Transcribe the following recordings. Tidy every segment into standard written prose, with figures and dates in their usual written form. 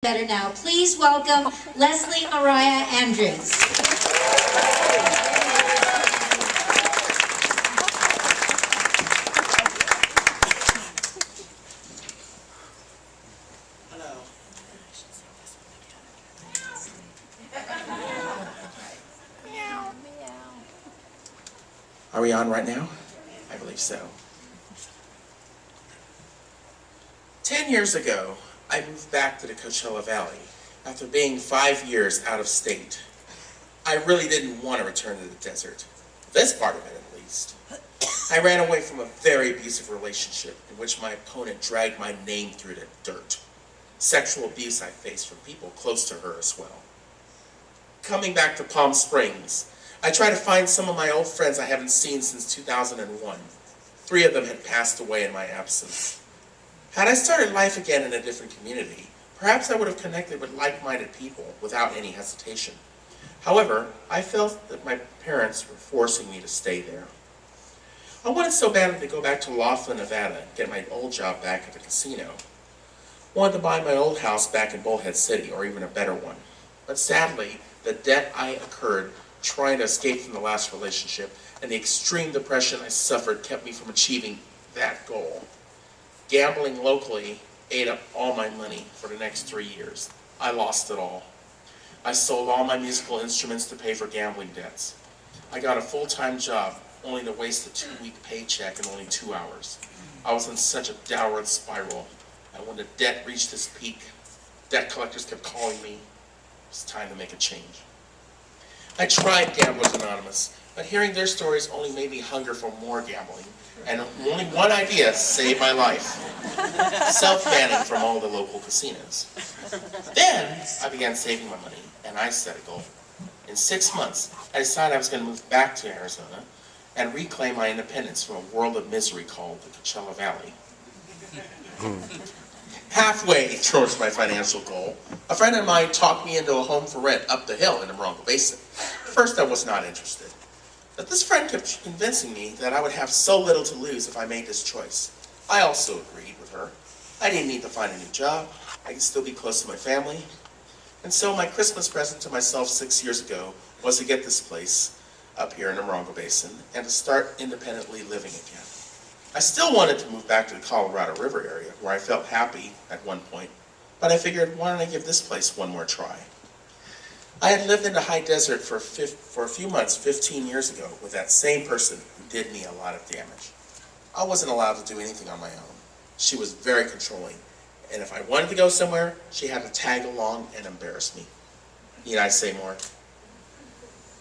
Better now. Please welcome Leslie Mariah Andrews. Hello. Are we on right now? I believe so. 10 years ago, I moved back to the Coachella Valley after being 5 years out of state. I really didn't want to return to the desert, this part of it at least. I ran away from a very abusive relationship in which my opponent dragged my name through the dirt. Sexual abuse I faced from people close to her as well. Coming back to Palm Springs, I tried to find some of my old friends I haven't seen since 2001. 3 of them had passed away in my absence. Had I started life again in a different community, perhaps I would have connected with like-minded people without any hesitation. However, I felt that my parents were forcing me to stay there. I wanted so badly to go back to Laughlin, Nevada, and get my old job back at the casino. Wanted to buy my old house back in Bullhead City, or even a better one. But sadly, the debt I incurred trying to escape from the last relationship and the extreme depression I suffered kept me from achieving that goal. Gambling locally ate up all my money for the next 3 years. I lost it all. I sold all my musical instruments to pay for gambling debts. I got a full-time job only to waste a 2-week paycheck in only 2 hours. I was in such a downward spiral, and when the debt reached its peak, debt collectors kept calling me. It was time to make a change. I tried Gamblers Anonymous, but hearing their stories only made me hunger for more gambling. And only one idea saved my life: self-banning from all the local casinos. Then I began saving my money, and I set a goal. In 6 months, I decided I was going to move back to Arizona and reclaim my independence from a world of misery called the Coachella Valley. Halfway towards my financial goal, a friend of mine talked me into a home for rent up the hill in the Morongo Basin. First, I was not interested. But this friend kept convincing me that I would have so little to lose if I made this choice. I also agreed with her. I didn't need to find a new job. I could still be close to my family. And so my Christmas present to myself 6 years ago was to get this place up here in the Morongo Basin and to start independently living again. I still wanted to move back to the Colorado River area where I felt happy at one point, but I figured, why don't I give this place one more try? I had lived in the high desert for a few months 15 years ago with that same person who did me a lot of damage. I wasn't allowed to do anything on my own. She was very controlling, and if I wanted to go somewhere, she had to tag along and embarrass me. Need I say more?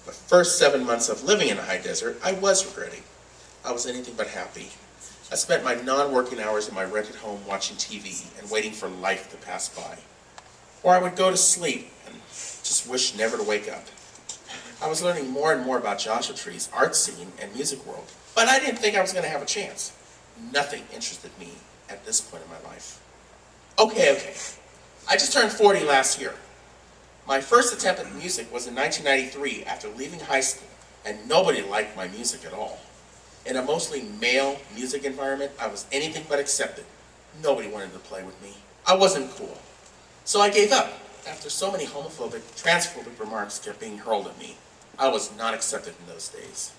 The first 7 months of living in the high desert, I was regretting. I was anything but happy. I spent my non-working hours in my rented home watching TV and waiting for life to pass by. Or I would go to sleep and just wish never to wake up. I was learning more and more about Joshua Tree's art scene and music world, but I didn't think I was going to have a chance. Nothing interested me at this point in my life. Okay. I just turned 40 last year. My first attempt at music was in 1993 after leaving high school, and nobody liked my music at all. In a mostly male music environment, I was anything but accepted. Nobody wanted to play with me. I wasn't cool. So I gave up after so many homophobic, transphobic remarks kept being hurled at me. I was not accepted in those days.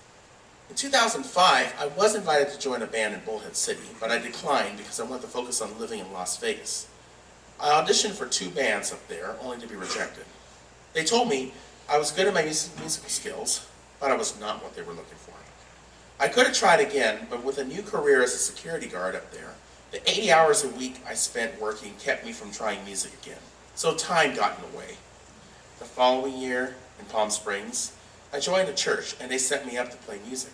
In 2005, I was invited to join a band in Bullhead City, but I declined because I wanted to focus on living in Las Vegas. I auditioned for 2 bands up there, only to be rejected. They told me I was good at my musical skills, but I was not what they were looking for. I could have tried again, but with a new career as a security guard up there, the 80 hours a week I spent working kept me from trying music again. So time got in the way. The following year, in Palm Springs, I joined a church and they set me up to play music.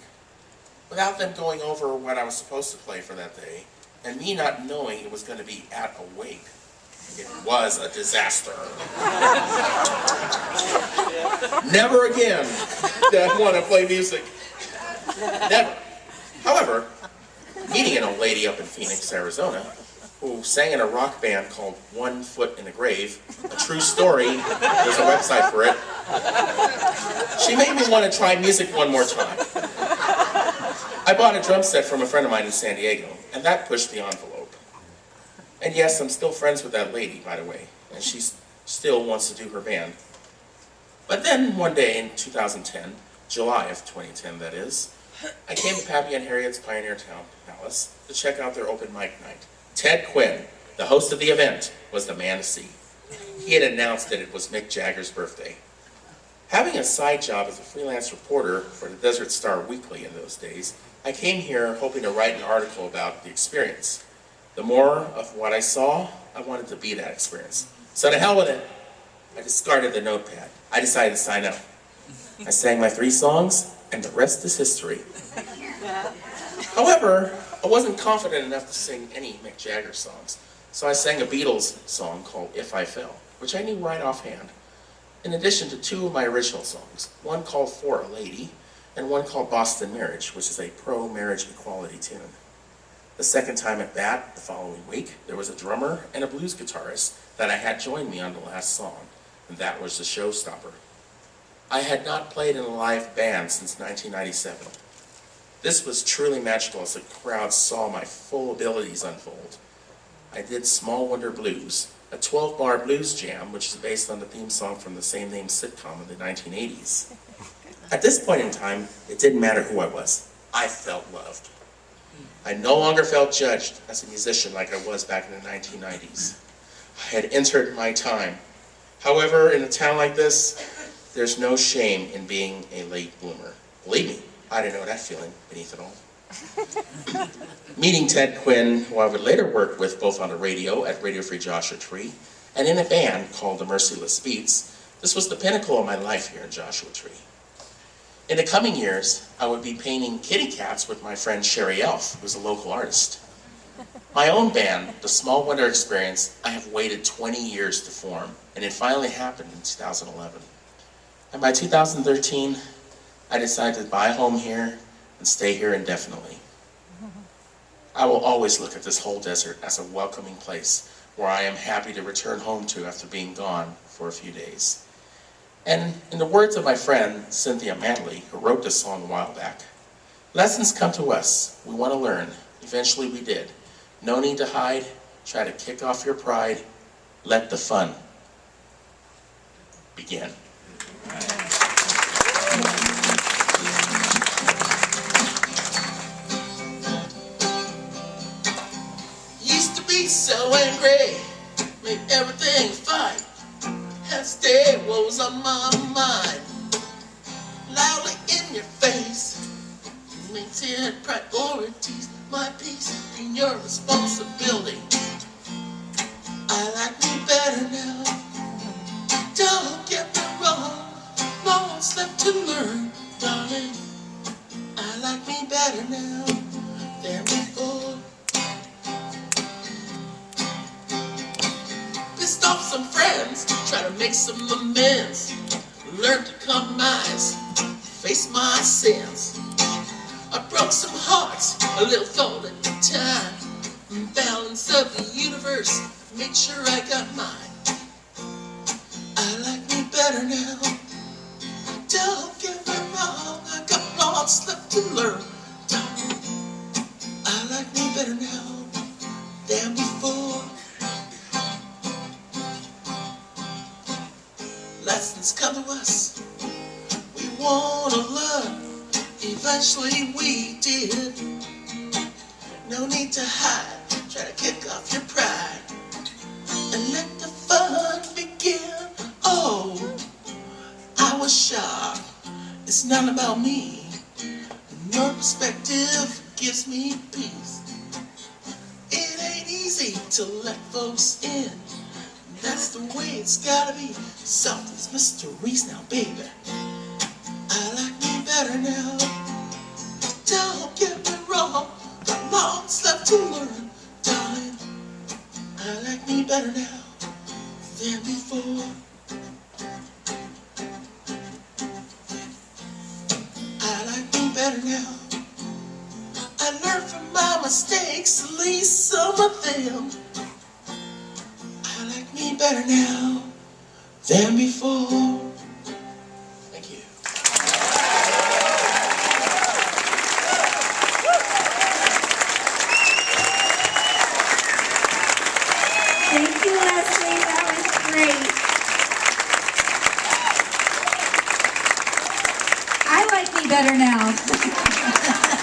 Without them going over what I was supposed to play for that day, and me not knowing it was going to be at a wake, it was a disaster. Never again did I want to play music. Never. However, meeting an old lady up in Phoenix, Arizona, who sang in a rock band called 1 Foot in the Grave, a true story, there's a website for it, she made me want to try music one more time. I bought a drum set from a friend of mine in San Diego, and that pushed the envelope. And yes, I'm still friends with that lady, by the way. and she still wants to do her band. But then one day in 2010, July of 2010 that is, I came to Pappy and Harriet's Pioneer Town Palace to check out their open mic night. Ted Quinn, the host of the event, was the man to see. He had announced that it was Mick Jagger's birthday. Having a side job as a freelance reporter for the Desert Star Weekly in those days, I came here hoping to write an article about the experience. The more of what I saw, I wanted to be that experience. So to hell with it, I discarded the notepad. I decided to sign up. I sang my 3 songs, and the rest is history. However, I wasn't confident enough to sing any Mick Jagger songs, so I sang a Beatles song called If I Fell, which I knew right offhand, in addition to 2 of my original songs, one called For a Lady, and one called Boston Marriage, which is a pro-marriage equality tune. The second time at bat, the following week, there was a drummer and a blues guitarist that I had join me on the last song, and that was the showstopper. I had not played in a live band since 1997. This was truly magical as the crowd saw my full abilities unfold. I did Small Wonder Blues, a 12-bar blues jam, which is based on the theme song from the same name sitcom in the 1980s. At this point in time, it didn't matter who I was. I felt loved. I no longer felt judged as a musician like I was back in the 1990s. I had entered my time. However, in a town like this, there's no shame in being a late bloomer. Believe me, I didn't know that feeling beneath it all. Meeting Ted Quinn, who I would later work with both on the radio at Radio Free Joshua Tree and in a band called the Merciless Beats, this was the pinnacle of my life here in Joshua Tree. In the coming years, I would be painting kitty cats with my friend Sherry Elf, who's a local artist. My own band, the Small Wonder Experience, I have waited 20 years to form, and it finally happened in 2011. And by 2013, I decided to buy a home here and stay here indefinitely. I will always look at this whole desert as a welcoming place where I am happy to return home to after being gone for a few days. And in the words of my friend Cynthia Manley, who wrote this song a while back, lessons come to us, we want to learn. Eventually we did. No need to hide, try to kick off your pride, let the fun begin. Used to be so angry, made everything fight, had stay what was on my mind, loudly in your face, maintain priorities, my peace and your responsibility. I like me better now, don't get me wrong, lots left to learn, darling. I like me better now than before. Pissed off some friends, try to make some amends, learn to compromise, face my sins. I broke some hearts, a little thought at a time, balance of the universe, make sure I got mine. I like me better now, don't get me wrong, I got lots left to learn, darling. I like me better now than before. Lessons come to us, we wanna learn, eventually we did. No need to hide, try to kick off your pride and let the fun begin. Oh, I was shocked, it's not about me, and your perspective gives me peace. It ain't easy to let folks in, that's the way it's gotta be. Something's mysteries now, baby. I like me better now, don't get me wrong, got lots left to learn, darling. I like me better now than before. I like me better now, I learned from my mistakes, at least some of them. I like me better now than before. Thank you. Thank you, Leslie. That was great. like me better now.